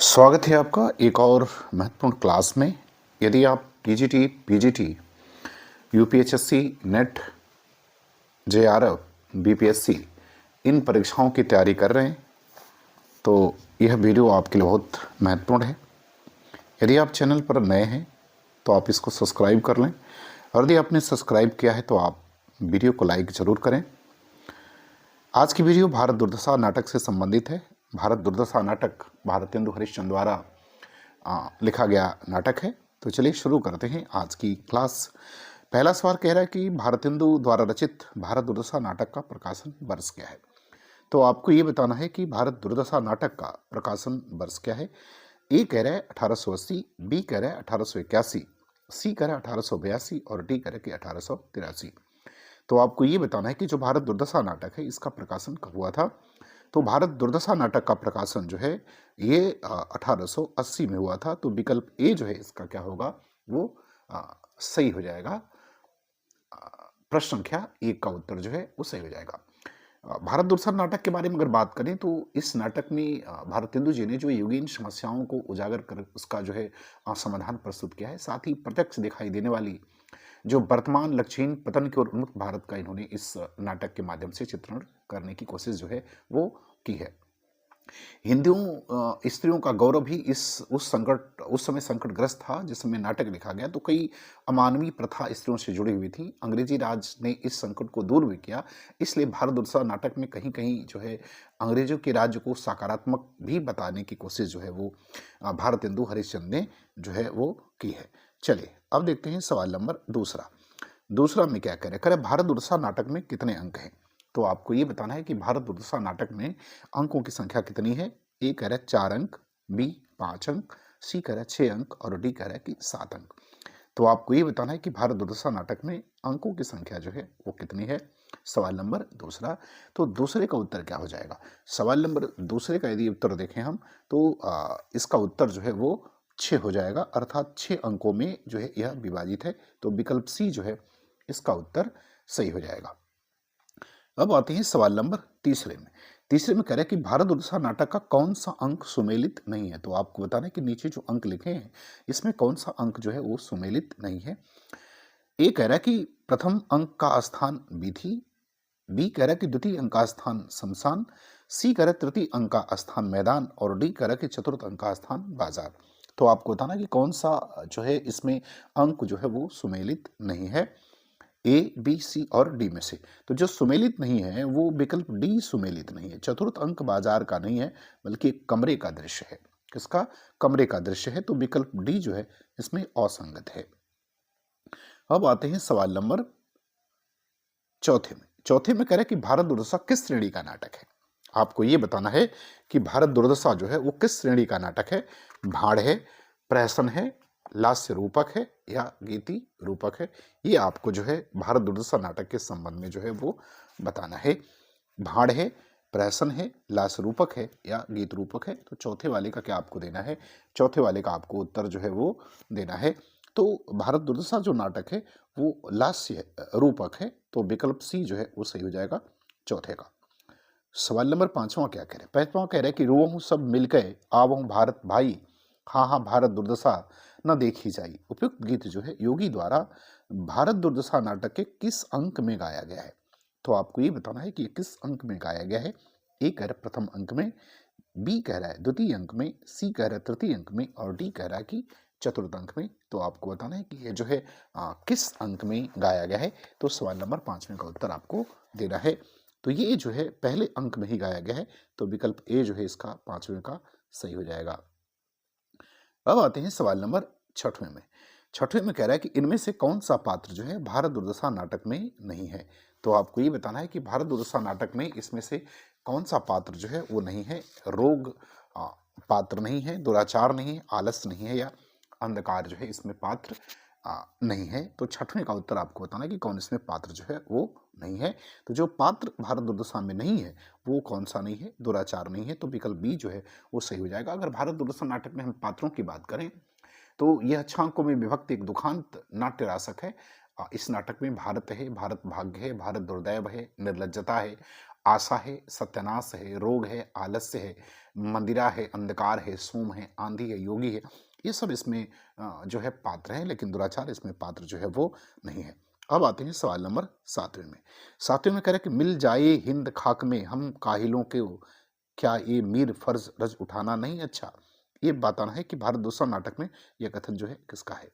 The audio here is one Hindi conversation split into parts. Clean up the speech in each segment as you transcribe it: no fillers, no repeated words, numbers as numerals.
स्वागत है आपका एक और महत्वपूर्ण क्लास में। यदि आप TGT, PGT, UPHSC, NET, JRF, BPSC इन परीक्षाओं की तैयारी कर रहे हैं तो यह वीडियो आपके लिए बहुत महत्वपूर्ण है। यदि आप चैनल पर नए हैं तो आप इसको सब्सक्राइब कर लें, और यदि आपने सब्सक्राइब किया है तो आप वीडियो को लाइक ज़रूर करें। आज की वीडियो भारत दुर्दशा नाटक से संबंधित है। भारत दुर्दशा नाटक भारतेंदु हरिश्चंद्र द्वारा लिखा गया नाटक है। तो चलिए शुरू करते हैं आज की क्लास। पहला सवाल कह रहा है कि भारतेंदु द्वारा रचित भारत दुर्दशा नाटक का प्रकाशन वर्ष क्या है। तो आपको ये बताना है कि भारत दुर्दशा नाटक का प्रकाशन वर्ष क्या है। ए कह रहा है 1880, बी कह रहा है 1881, सी कह रहा है 1882 और डी कह रहा है कि 1883। तो आपको ये बताना है कि जो भारत दुर्दशा नाटक है इसका प्रकाशन कब हुआ था। तो भारत दुर्दशा नाटक का प्रकाशन जो है ये 1880 में हुआ था। तो विकल्प ए जो है इसका क्या होगा, वो सही हो जाएगा। प्रश्न संख्या 1 का उत्तर जो है वो सही हो जाएगा। भारत दुर्दशा नाटक के बारे में अगर बात करें तो इस नाटक में भारतेंदु जी ने जो योगीन समस्याओं को उजागर कर उसका जो है समाधान प्रस्तुत किया है। साथ ही प्रत्यक्ष दिखाई देने वाली जो वर्तमान लक्षीन पतन की ओर उन्मुख भारत का इन्होंने इस नाटक के माध्यम से चित्रण करने की कोशिश जो है वो की है। हिंदुओं स्त्रियों का गौरव भी उस समय संकटग्रस्त था जिस समय नाटक लिखा गया। तो कई अमानवीय प्रथा स्त्रियों से जुड़ी हुई थी। अंग्रेजी राज ने इस संकट को दूर भी किया। इसलिए भारत दुर्दशा नाटक में कहीं कहीं जो है अंग्रेजों के राज्य को सकारात्मक भी बताने की कोशिश जो है वो भारतेंदु हरिश्चंद्र ने जो है वो की है। चलिए अब देखते हैं सवाल नंबर दूसरा में क्या कह रहे भारत दुर्दशा नाटक में कितने अंक हैं। तो आपको ये बताना है कि भारत दुर्दशा नाटक में अंकों की संख्या कितनी है। ए कह रहा है 4 अंक, बी 5 अंक, सी कह रहा है 6 अंक और डी कह रहा है कि 7 अंक। तो आपको ये बताना है कि भारत दुर्दशा नाटक में अंकों की संख्या जो है वो कितनी है। सवाल नंबर दूसरा। तो दूसरे का उत्तर क्या हो जाएगा। सवाल नंबर दूसरे का यदि उत्तर देखें हम तो इसका उत्तर जो है वो 6 हो जाएगा, अर्थात 6 अंकों में जो है यह विभाजित है। तो विकल्प सी जो है इसका उत्तर सही हो जाएगा। अब आते हैं सवाल नंबर तीसरे में कह रहा है कि भारत दुर्दशा नाटक का कौन सा अंक सुमेलित नहीं है। तो आपको बताना है कि नीचे जो अंक लिखे हैं इसमें कौन सा अंक जो है वो सुमेलित नहीं है। ए कह रहा है कि प्रथम अंक का स्थान विधि, बी कह रहा है कि द्वितीय अंक का स्थान शमशान, सी कह रहा है तृतीय अंक का स्थान मैदान और डी कह रहा है कि चतुर्थ अंक का स्थान बाजार। तो आपको बताना कि कौन सा जो है इसमें अंक जो है वो सुमेलित नहीं है, ए, बी, सी और डी में से। तो जो सुमेलित नहीं है वो विकल्प डी सुमेलित नहीं है। चतुर्थ अंक बाजार का नहीं है बल्कि एक कमरे का दृश्य है। किसका? कमरे का दृश्य है। तो विकल्प डी जो है इसमें असंगत है। अब आते हैं सवाल नंबर चौथे में कह रहे हैं कि भारत दुर्दशा किस श्रेणी का नाटक है। आपको ये बताना है कि भारत दुर्दशा जो है वो किस श्रेणी का नाटक है। भाड़ है, प्रहसन है, लास्य रूपक है या गीति रूपक है। ये आपको जो है भारत दुर्दशा नाटक के संबंध में जो है वो बताना है। भाड़ है, प्रहसन है, लास्य रूपक है या गीत रूपक है। तो चौथे वाले का क्या आपको देना है। चौथे वाले का आपको उत्तर जो है वो देना है। तो भारत दुर्दशा जो नाटक है वो लास्य रूपक है। तो विकल्प सी जो है वो सही हो जाएगा चौथे का। सवाल नंबर 5वां क्या कह रहे हैं। 5वां कह रहे हैं कि रोहूं सब मिल गए आवहूं भारत भाई, हाँ हाँ भारत दुर्दशा न देखी जाई। उपयुक्त गीत जो है योगी द्वारा भारत दुर्दशा नाटक के किस अंक में गाया गया है। तो आपको ये बताना है कि किस अंक में गाया गया है। ए कह रहा है प्रथम अंक में, बी कह रहा है द्वितीय अंक में, सी कह रहा है तृतीय अंक में और डी कह रहा है कि चतुर्थ अंक में। तो आपको बताना है कि ये जो है किस अंक में गाया गया है। तो सवाल नंबर 5वें का उत्तर आपको देना है। तो ये जो है पहले अंक में ही गाया गया है। तो विकल्प ए जो है इसका 5वें का सही हो जाएगा। अब आते हैं सवाल नंबर 6वें में कह रहा है कि इनमें से कौन सा पात्र जो है भारत दुर्दशा नाटक में नहीं है। तो आपको ये बताना है कि भारत दुर्दशा नाटक में इसमें से कौन सा पात्र जो है वो नहीं है। रोग पात्र नहीं है, दुराचार नहीं है, आलस्य नहीं है या अंधकार जो है इसमें पात्र नहीं है। तो 6वें का उत्तर आपको बताना है कि कौन इसमें पात्र जो है वो नहीं है। तो जो पात्र भारत दुर्दशा में नहीं है वो कौन सा नहीं है, दुराचार नहीं है। तो विकल्प बी जो है वो सही हो जाएगा। अगर भारत दुर्दशा नाटक में हम पात्रों की बात करें तो यह 6 अंकों में विभक्त एक दुखांत नाट्य रासक है। इस नाटक में भारत है, भारत भाग्य है, भारत दुर्दैव है, निर्लज्जता है, आशा है, सत्यानाश है, रोग है, आलस्य है, मंदिरा है, अंधकार है, सोम है, आंधी है, योगी है, ये सब इसमें जो है पात्र हैं, लेकिन दुराचार इसमें पात्र जो है वो नहीं है। अब आते हैं सवाल नंबर 7वें में। 7वें में कह रहे हैं कि मिल जाए हिंद खाक में हम काहिलों के, क्या ये मीर फर्ज रज उठाना नहीं अच्छा। ये बताना है कि भारत दूसरा नाटक में यह कथन जो है किसका है।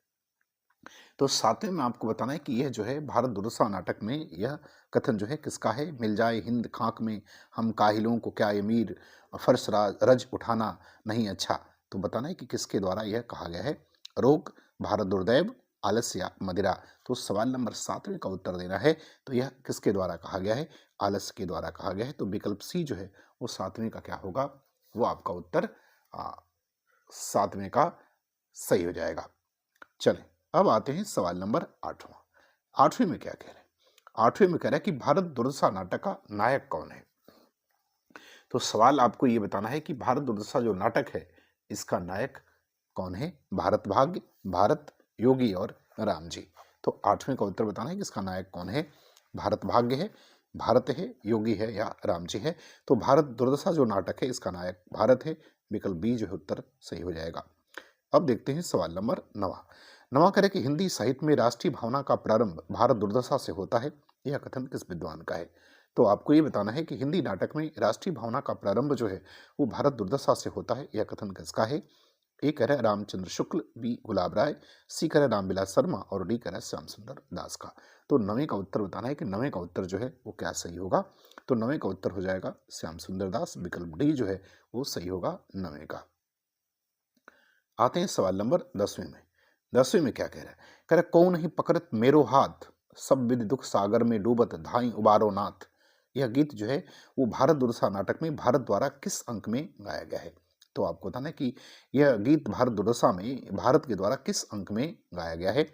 तो 7वें में आपको बताना है कि यह जो है भारत दुर्दशा नाटक में यह कथन जो है किसका है। मिल जाए हिंद खाक में हम काहिलों को, क्या ये मीर फर्श रज उठाना नहीं अच्छा। तो बताना है कि किसके द्वारा यह कहा गया है। रोग, भारत दुर्दैव, आलस्य या मदिरा। तो सवाल नंबर 7वें का उत्तर देना है, तो यह किसके द्वारा कहा गया है, आलस्य के द्वारा कहा गया है। तो विकल्प सी जो है वो 7वें का क्या होगा, वो आपका उत्तर 7वें का सही हो जाएगा। चलें, अब आते हैं सवाल नंबर 8वां। 8वें में क्या कह रहे हैं, 8वें में कह रहा है कि भारत दुर्दशा नाटक का नायक कौन है। तो सवाल आपको ये बताना है कि भारत दुर्दशा जो नाटक है इसका नायक कौन है। भारत भाग्य, भारत, योगी और राम जी। तो 8वें का उत्तर बताना है कि इसका नायक कौन है। भारत भाग्य है, भारत है, योगी है या राम जी है। तो भारत दुर्दशा जो नाटक है इसका नायक भारत है। विकल्प बी जो है उत्तर सही हो जाएगा। अब देखते हैं सवाल नंबर 9। नवा करें कि हिंदी साहित्य में राष्ट्रीय भावना का प्रारंभ भारत दुर्दशा से होता है। यह कथन किस विद्वान का है। तो आपको ये बताना है कि हिंदी नाटक में राष्ट्रीय भावना का प्रारंभ जो है वो भारत दुर्दशा से होता है। यह कथन किसका है। ए कह रहा है रामचंद्र शुक्ल, बी गुलाब राय, सी कह रहा है रामविलास शर्मा और डी कह रहा है श्याम सुंदर दास का। तो 9वें का उत्तर बताना है कि 9वें का उत्तर जो है वो क्या सही होगा। तो 9वें का उत्तर हो जाएगा श्याम सुंदर दास। विकल्प डी जो है वो सही होगा 9वें का। आते हैं सवाल नंबर 10वें में। 10वें में क्या कह रहा है, कह रहा है कौन ही पकड़त मेरो हाथ, सब विधि दुख सागर में डूबत धाई उबारो नाथ। यह गीत जो है वो भारत दुर्दशा नाटक में भारत द्वारा किस अंक में गाया गया है। तो आपको बताना है कि यह गीत भारत दुर्दशा में भारत के द्वारा किस अंक में गाया गया है।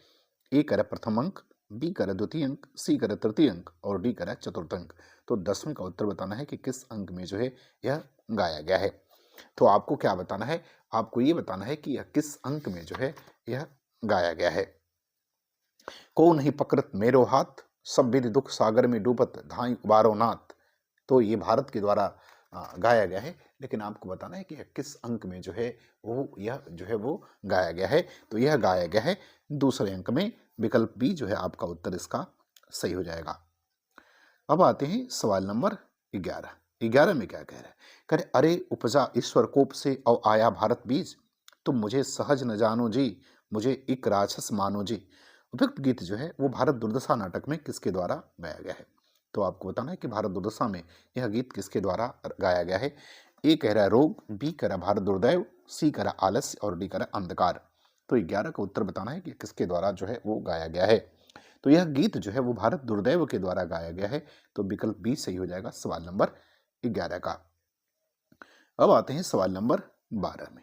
ए करे प्रथम अंक, बी करे द्वितीय अंक, सी करे तृतीय अंक और डी करे चतुर्थ अंक। तो 10वें का उत्तर बताना है कि किस अंक में जो है यह गाया गया है। तो आपको क्या बताना है, आपको ये बताना है कि यह किस अंक में जो है यह गाया गया है। को नहीं पकड़त मेरो हाथ, सब विधि दुख सागर में डूबत धाई उबारो नाथ। तो ये भारत के द्वारा गाया गया है, लेकिन आपको बताना है कि यह किस अंक में जो है वो यह जो है वो गाया गया है। तो यह गाया गया है दूसरे अंक में। विकल्प बी जो है आपका उत्तर इसका सही हो जाएगा। अब आते हैं सवाल नंबर 11। 11 में क्या कह रहा है, कह रहे अरे उपजा ईश्वर कोप से और आया भारत बीज, तुम मुझे सहज न जानो जी, मुझे एक राक्षस मानो जी। उपयुक्त गीत जो है वो भारत दुर्दशा नाटक में किसके द्वारा गाया गया है। तो आपको बताना है कि भारत दुर्दशा में यह गीत किसके द्वारा गाया गया है। ए कह रहा है रोग, बी कह रहा भारत दुर्दैव, सी कह रहा आलस्य और डी कह रहा अंधकार। तो 11 का उत्तर बताना है कि किसके द्वारा जो है वो गाया गया है। तो यह गीत जो है वो भारत दुर्दैव के द्वारा गाया गया है। तो विकल्प बी सही हो जाएगा सवाल नंबर 11 का। अब आते हैं सवाल नंबर 12 में।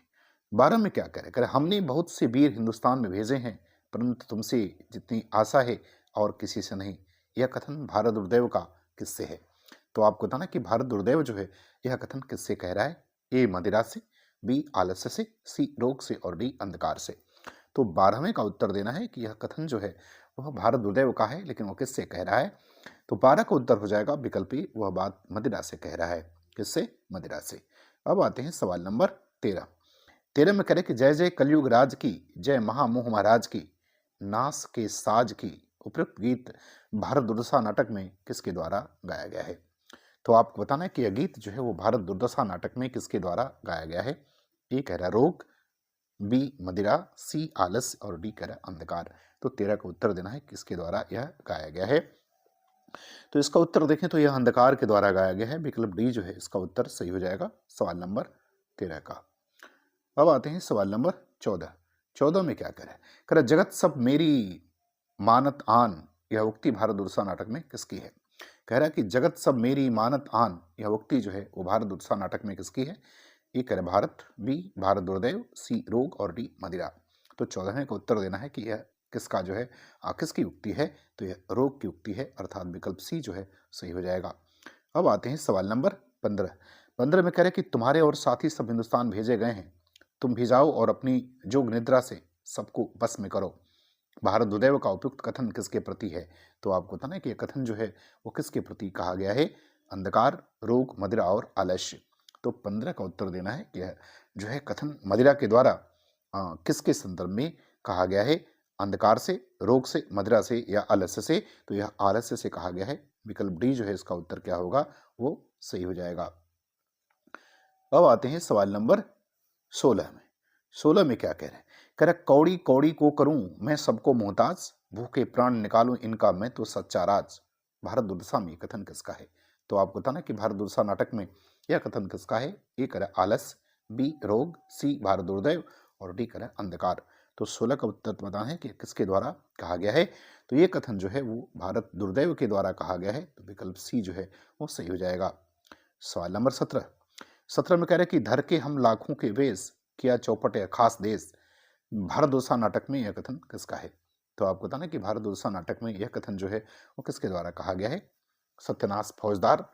12 में क्या कह रहे हैं, हमने बहुत से वीर हिंदुस्तान में भेजे हैं, परंतु तुमसे जितनी आशा है और किसी से नहीं। यह कथन भारत दुर्दैव का किससे है। तो आपको बताना कि भारत दुर्दैव जो है यह कथन किससे कह रहा है। ए मदिरा से, बी आलस्य से, सी रोग से और डी अंधकार से। तो 12वें का उत्तर देना है कि यह कथन जो है वह भारत दुर्दैव का है, लेकिन वो किससे कह रहा है। तो 12 का उत्तर हो जाएगा विकल्प ए, वह बात मदिरा से कह रहा है। किससे, मदिरा से। अब आते हैं सवाल नंबर 13। 13 में कह रहे कि जय जय कलयुग राज की, जय महामोह महाराज की, नास के साज की। उपयुक्त गीत भारत दुर्दशा नाटक में किसके द्वारा गाया गया है। तो आपको बताना है कि यह गीत जो है वो भारत दुर्दशा नाटक में किसके द्वारा गाया गया है। ए कह रहा रोग, बी मदिरा, सी आलस और डी कह रहा अंधकार। तो 13 का उत्तर देना है किसके द्वारा यह गाया गया है। तो इसका उत्तर देखें तो यह अंधकार के द्वारा गाया गया है। विकल्प डी जो है इसका उत्तर सही हो जाएगा सवाल नंबर 13 का। अब आते हैं सवाल नंबर 14। 14 में क्या कह रहा है, कह रहा जगत सब मेरी मानत आन। यह उक्ति भारत दुर्दशा नाटक में किसकी है। कह रहा है कि जगत सब मेरी मानत आन, यह उक्ति जो है वो भारत दुर्दशा नाटक में किसकी है। ए कह रहा भारत, बी भारत दुर्दैव, सी रोग और डी मदिरा। तो 14वें का उत्तर देना है कि यह किसका जो है किसकी उक्ति है। तो यह रोग की उक्ति है, अर्थात विकल्प सी जो है सही हो जाएगा। अब आते हैं सवाल नंबर 15। 15 में कह रहे कि तुम्हारे और साथी सब हिंदुस्तान भेजे गए हैं, तुम भी जाओ और अपनी जोग निद्रा से सबको बस में करो। भारत दुर्दैव का उपयुक्त कथन किसके प्रति है। तो आपको बताना है कि यह कथन जो है वो किसके प्रति कहा गया है। अंधकार, रोग, मदिरा और आलस्य। तो 15 का उत्तर देना है कि यह जो है कथन मदिरा के द्वारा किसके संदर्भ में कहा गया है? अंधकार से, रोग से, मदिरा से या आलस्य से? तो यह आलस्य से कहा गया है। विकल्प डी जो है इसका उत्तर क्या होगा? वो सही हो जाएगा। अब आते हैं सवाल नंबर 16 में। 16 में क्या कह रहे हैं? कह रहे कौड़ी कौड़ी को करूं मैं सबको मोहताज, भूखे प्राण निकालूं इनका मैं तो सच्चा राज। भारत दुर्दशा में कथन किसका है? तो आपको बताना कि भारत दुर्दशा नाटक में यह कथन किसका है? ए कह रहा आलस, बी रोग, सी भारत दुर्दैव और डी कह रहा अंधकार। तो 16 का उत्तर बताना है कि किसके द्वारा कहा गया है। तो ये कथन जो है वो भारत दुर्दैव के द्वारा कहा गया है। तो विकल्प सी जो है वो सही हो जाएगा। सवाल नंबर 17 में कह रहे कि धर के हम लाखों के वेश, किया चौपट या खास देश। भारत दुर्दशा नाटक में यह कथन किसका है? तो आपको बताना कि भारत दुर्दशा नाटक में यह कथन जो है वो किसके द्वारा कहा गया है? सत्यनाश फौजदार,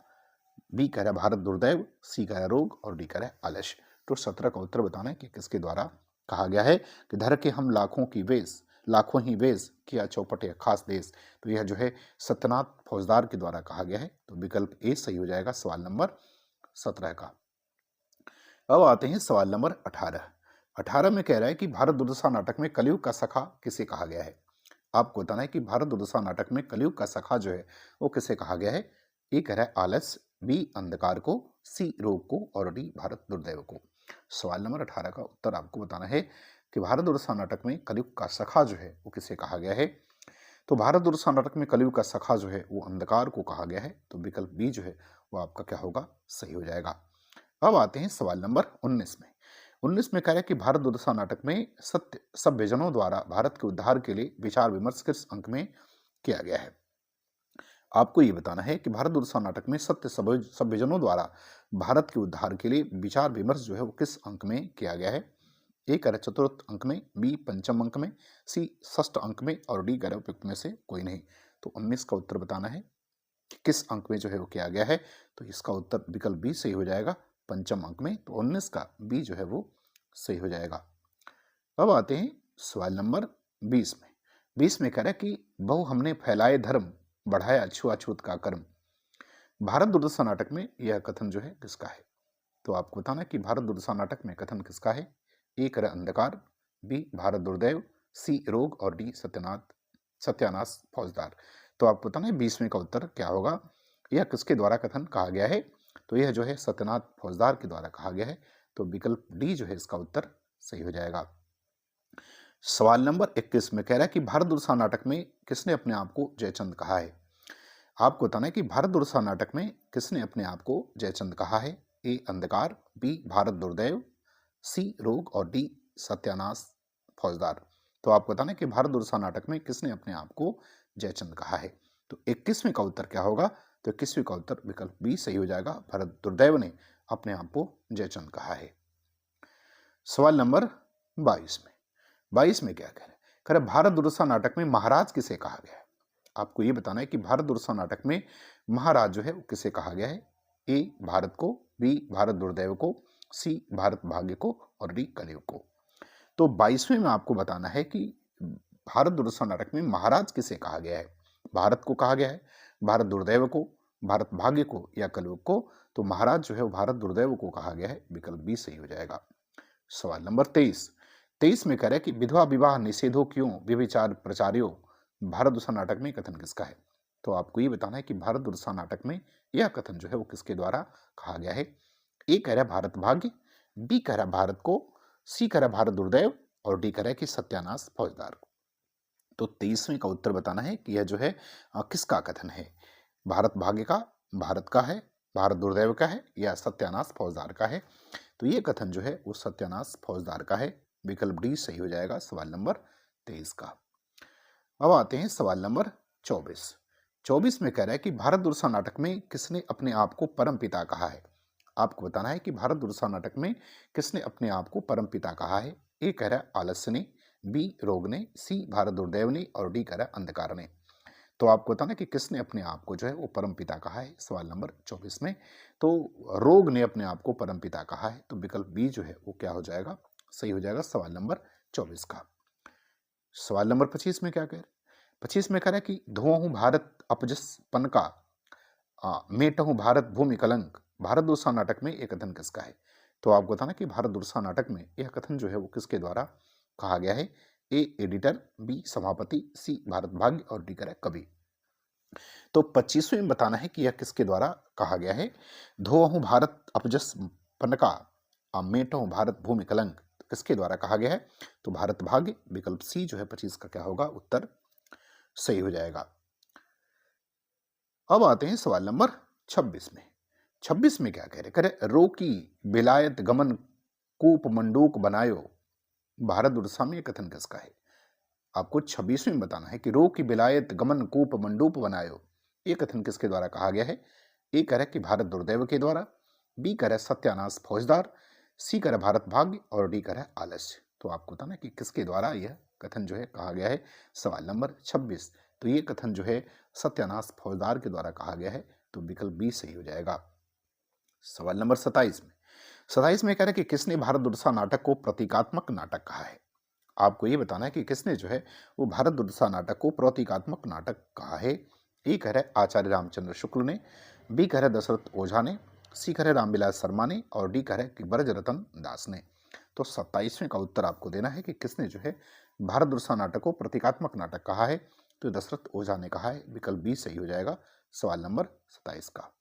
बी कह रहा है भारत दुर्दैव, सी कह रहा है रोग और डी कह रहा है आलस्य। तो 17 का उत्तर बताना है कि किसके द्वारा कहा गया है कि धर के हम लाखों की वेश, लाखों ही वेश, किया चौपट या खास देश। तो यह जो है सत्यनाथ फौजदार के द्वारा कहा गया है। तो विकल्प ए सही हो जाएगा सवाल नंबर 17 का। अब आते हैं सवाल नंबर 18। 18 में कह रहा है कि भारत दुर्दशा नाटक में कलयुग का सखा किसे कहा गया है? आपको बताना है कि भारत दुर्दशा नाटक में कलयुग का सखा जो है वो किसे कहा गया है? ए कह रहा है आलस, बी अंधकार को, सी रोग को और डी भारत दुर्दैव को। सवाल नंबर 18 का उत्तर आपको बताना है कि भारत दुर्दशा नाटक में कलयुग का सखा जो है वो किसे कहा गया है? तो भारत दुर्दशा नाटक में कलयुग का सखा जो है वो अंधकार को कहा गया है। तो विकल्प बी जो है वो आपका क्या होगा? सही हो जाएगा। अब आते हैं सवाल नंबर 19 में। 19 में कह रहा है कि भारत दुर्दशा नाटक में सत्य सभ्यजनों द्वारा भारत के उद्धार के लिए विचार विमर्श किस अंक में किया गया है? आपको ये बताना है कि भारत दुर्दशा नाटक में सत्य सभ्यजनों द्वारा भारत के उद्धार के लिए विचार विमर्श जो है वो किस अंक में किया गया है? ए कह रहा है चतुर्थ अंक में, बी पंचम अंक में, सी षष्ठ अंक में और डी कह रहा है उपयुक्त में से कोई नहीं। तो 19 का उत्तर बताना है कि किस अंक में जो है वो किया गया है। तो इसका उत्तर विकल्प बी सही हो जाएगा, पंचम अंक में। तो 19 का बी जो है वो सही हो जाएगा। अब आते हैं सवाल नंबर 20 में। 20 में कह रहा है कि बहु हमने फैलाए धर्म, बढ़ाया छुआछूत का कर्म। भारत दुर्दशा नाटक में यह कथन जो है किसका है? तो आपको बताना है कि भारत दुर्दशा नाटक में कथन किसका है? ए कह रहा है अंधकार, बी भारत दुर्दैव, सी रोग और डी सत्यानाश फौजदार। तो आपको बताना है 20वें का उत्तर क्या होगा? यह किसके द्वारा कथन कहा गया है? तो यह जो है सत्यनाथ फौजदार के द्वारा कहा गया है। तो विकल्प डी जो है इसका उत्तर सही हो जाएगा। सवाल नंबर 21 में कह रहा है कि भारत दुर्दशा नाटक में किसने अपने आप को जयचंद कहा है? आपको बताना है कि भारत दुर्दशा नाटक में किसने अपने आप को जयचंद कहा है? ए अंधकार, बी भारत दुर्दैव, सी रोग और डी सत्यानाश फौजदार। तो आपको बताना है कि भारत दुर्दशा नाटक में किसने अपने आप को जयचंद कहा है? तो 21वें का उत्तर क्या होगा? तो 21वें का उत्तर विकल्प बी सही हो जाएगा, भारत दुर्दैव ने अपने आप को जयचंद कहा है। सवाल नंबर 22 में। 22 में क्या कह रहे हैं? कह रहे भारत दुर्दशा नाटक में महाराज किसे कहा गया है? आपको ये बताना है कि भारत दुर्दशा नाटक में महाराज जो है वो किसे कहा गया है? ए भारत को, बी भारत दुर्दैव को, सी भारत भाग्य को और डी कलयुग को। तो 22वें में आपको बताना है कि भारत दुर्दशा नाटक में महाराज किसे कहा गया है? भारत को कहा गया है, भारत दुर्दैव को, भारत भाग्य को या कलयुग को? तो महाराज जो है वो भारत दुर्दैव को कहा गया है। विकल्प बी सही हो जाएगा। सवाल नंबर 23 में कह रहा है कि विधवा विवाह निषेधो क्यों व्यभिचार प्रचार्यो। भारत दुर्दशा नाटक में कथन किसका है? तो आपको ये बताना है कि भारत दुर्दशा नाटक में यह कथन जो है वो किसके द्वारा कहा गया है? ए कह रहा है भारत भाग्य, बी कह रहा है भारत को, सी कह रहा है भारत दुर्दैव और डी कह रहा है कि सत्यानाश फौजदार को। तो 23वें का उत्तर बताना है कि यह जो है किसका कथन है? भारत भाग्य का, भारत का है, भारत दुर्दैव का है या सत्यानाश फौजदार का है? तो ये कथन जो है वो सत्यानाश फौजदार का है। विकल्प डी सही हो जाएगा सवाल नंबर 23 का। अब आते हैं सवाल नंबर 24। 24 में कह रहा है कि भारत दुर्दशा नाटक में किसने अपने आप को परम पिता कहा है? आपको बताना है कि भारत दुर्दशा नाटक में किसने अपने आप को परम पिता कहा है? ए कह रहा है आलस्य ने, बी रोग ने, सी भारत दुर्दैव ने और डी कह रहा है अंधकार ने। तो आपको बताना कि किसने अपने आप को जो है वो परम पिता कहा है सवाल नंबर 24 में। तो रोग ने अपने आप को परम पिता कहा है। तो विकल्प बी जो है वो क्या हो जाएगा? सही हो जाएगा सवाल नंबर 24 का। सवाल नंबर 25 में क्या कह रहे हैं? 25 में कह रहा है कि धुआं हूं भारत अपजस पन का, मेट हूं भारत भूमि कलंक, भारत दुर्दशा नाटक में यह कथन किसका है? तो आपको बताना कि भारत दुर्दशा नाटक में यह कथन जो है वो किसके द्वारा कहा गया है? ए एडिटर, बी सभापति, सी भारत भाग्य और डी करे कवि। तो 25वें में बताना है कि यह किसके द्वारा कहा गया है? धोहूं भारत अपजस पनका, मेटो भारत भूमि कलंक, किसके द्वारा कहा गया है? तो भारत भाग्य, विकल्प सी जो है 25 का क्या होगा उत्तर सही हो जाएगा। अब आते हैं सवाल नंबर 26 में। 26 में क्या कह रहे? करे रोकी बिलायत गमन कूप मंडूक बनायो, भारत दुर्दशा में कथन किसका है? आपको 26वें में बताना है कि रो की बिलायत गमन कूप मंडूप बनायो, ये कथन किसके द्वारा कहा गया है? ए कह रहे कि भारत दुर्दैव के द्वारा, बी कह रहे सत्यानाश फौजदार, सी कह रहे भारत भाग्य और डी कह रहे आलस्य। तो आपको बताना कि किसके द्वारा यह कथन जो है कहा गया है? सवाल नंबर 26। तो ये कथन जो है सत्यानाश फौजदार के द्वारा कहा गया है, तो विकल्प बी सही हो जाएगा। सवाल नंबर 27 में। 27 में कह रहे कि किसने भारत दुर्दशा नाटक को प्रतीकात्मक नाटक कहा है? आपको ये बताना है कि किसने जो है वो भारत दुर्दशा नाटक को प्रतीकात्मक नाटक कहा है। ए कह रहे आचार्य रामचंद्र शुक्ल ने, बी कह रहे दशरथ ओझा ने, सी कह रहे रामविलास शर्मा ने और डी कह रहे कि ब्रजरतन दास ने। तो 27वें का उत्तर आपको देना है कि किसने जो है भारत दुर्दशा नाटक को प्रतीकात्मक नाटक कहा है? तो दशरथ ओझा ने कहा है, विकल्प बी सही हो जाएगा सवाल नंबर 27 का।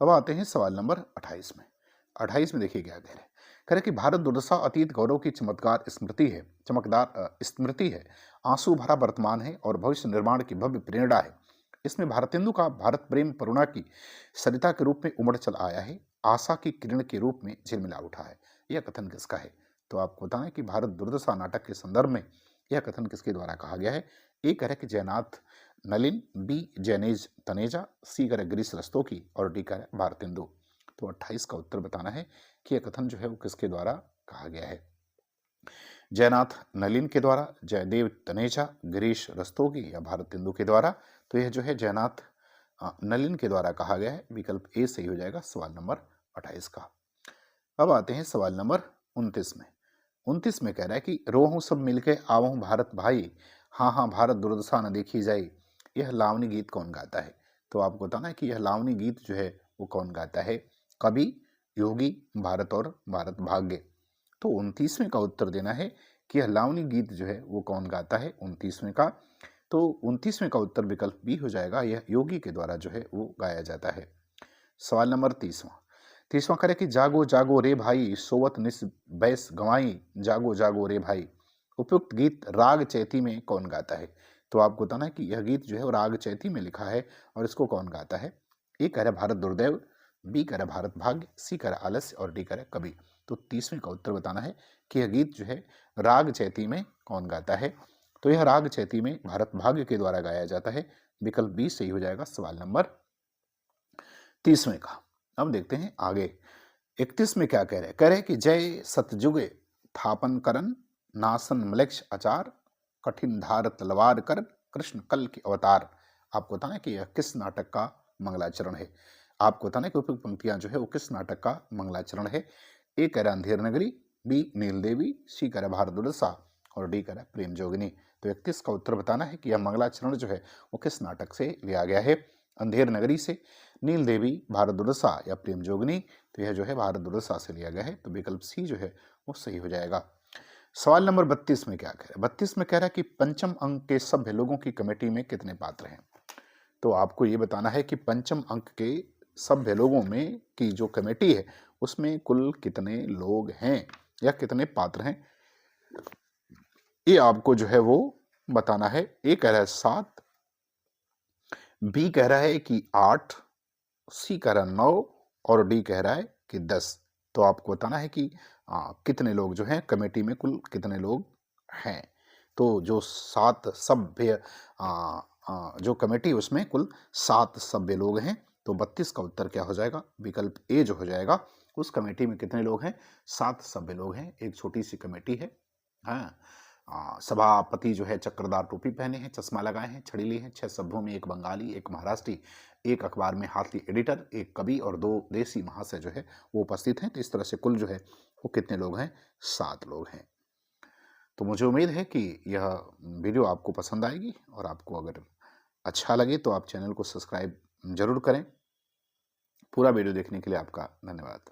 अब आते हैं सवाल नंबर 28 में। 28 में देखिए क्या कह रहे हैं? कह रहे कि भारत दुर्दशा अतीत गौरव की चमत्कार स्मृति है, आंसू भरा वर्तमान है और भविष्य निर्माण की भव्य प्रेरणा है। इसमें भारतेंदु का भारत प्रेम करुणा की सरिता के रूप में उमड़ चल आया है, आशा की किरण के रूप में झिलमिला उठा है। यह कथन किसका है? तो आपको बताना है कि भारत दुर्दशा नाटक के संदर्भ में यह कथन किसके द्वारा कहा गया है? ए कह रहे कि जयनाथ नलिन, बी जैनेज तनेजा, सी करे गिरीश रस्तोगी और डी करे भारतेंदु। तो 28 का उत्तर बताना है कि यह कथन जो है वो किसके द्वारा कहा गया है? जयनाथ नलिन के द्वारा, जयदेव तनेजा, गिरीश रस्तोगी या भारतेंदु के द्वारा। तो यह जो है जयनाथ नलिन के द्वारा कहा गया है, विकल्प ए सही हो जाएगा सवाल नंबर 28 का। अब आते हैं सवाल नंबर 29 में। 29 में कह रहा है कि रोहूं सब मिलके आवहूं भारत भाई, हाँ हाँ भारत दुर्दशा न देखी जाए, यह लावनी गीत कौन गाता है? तो आपको बताना है कि यह लावनी गीत जो है वो कौन गाता है? कवि, योगी, भारत और भारत भाग्य। तो 29वें का उत्तर देना है कि यह लावनी गीत जो है वो कौन गाता है 29वें का। तो 29वें का उत्तर विकल्प बी हो जाएगा, यह योगी के द्वारा जो है वो गाया जाता है। सवाल नंबर 30वां करे कि जागो जागो रे भाई, सोवत निस बैस गवाई, जागो जागो रे भाई, उपयुक्त गीत राग चैती में कौन गाता है? तो आपको बताना है कि यह गीत जो है वो राग चैती में लिखा है और इसको कौन गाता है? ए कह रहा भारत दुर्दैव, बी कह रहा भारत भाग्य, सी कह रहा आलस्य और डी कह रहा कवि। तो 30वें का उत्तर बताना है कि यह गीत जो है राग चैती में कौन गाता है? तो यह राग चैती में भारत भाग्य के द्वारा गाया जाता है, विकल्प बी सही हो जाएगा सवाल नंबर 30वें का। अब देखते हैं आगे 31 में क्या कह रहे हैं? कह रहे हैं कि जय सतयुगे थापन करन, नासन मलेक्ष आचार, कठिन धार तलवार कर, कृष्ण कल के अवतार। आपको बताना है कि यह किस नाटक का मंगलाचरण है? आपको बताना है कि उपयुक्त पंक्तियां जो है वो किस नाटक का मंगलाचरण है? ए कह रहा अंधेर नगरी, बी नील देवी, सी कह रहा भारत दुर्दशा और डी कह रहा प्रेम जोगिनी। तो 31 का उत्तर बताना है कि यह मंगलाचरण जो है वो किस नाटक से लिया गया है? अंधेर नगरी से, नील देवी, भारत दुर्दशा या प्रेम जोगिनी। तो यह जो है भारत दुर्दशा से लिया गया है, तो विकल्प सी जो है वो सही हो जाएगा। सवाल नंबर 32 में क्या कह रहा है? 32 में कह रहा है कि पंचम अंक के सभ्य लोगों की कमेटी में कितने पात्र हैं? तो आपको ये बताना है कि पंचम अंक के सभ्य लोगों में की जो कमेटी है उसमें कुल कितने लोग हैं या कितने पात्र हैं, ये आपको जो है वो बताना है। ए कह रहा है 7, बी कह रहा है कि 8, सी कह रहा है 9 और डी कह रहा है कि 10। तो आपको बताना है कि कितने लोग जो हैं कमेटी में, कुल कितने लोग हैं। तो जो 7 सभ्य जो कमेटी उसमें कुल 7 सभ्य लोग हैं। तो 32 का उत्तर क्या हो जाएगा? विकल्प ए जो हो जाएगा। उस कमेटी में कितने लोग हैं? 7 सभ्य लोग हैं, एक छोटी सी कमेटी है। हाँ, सभापति जो है चक्रदार टोपी पहने हैं, चश्मा लगाए हैं, छड़ी ली है, 6 सभ्यों में एक बंगाली, एक महाराष्ट्री, एक अखबार में हाथी एडिटर, एक कवि और 2 देसी महाशय जो है वो उपस्थित हैं। तो इस तरह से कुल जो है वो कितने लोग हैं? 7 लोग हैं। तो मुझे उम्मीद है कि यह वीडियो आपको पसंद आएगी और आपको अगर अच्छा लगे तो आप चैनल को सब्सक्राइब जरूर करें। पूरा वीडियो देखने के लिए आपका धन्यवाद।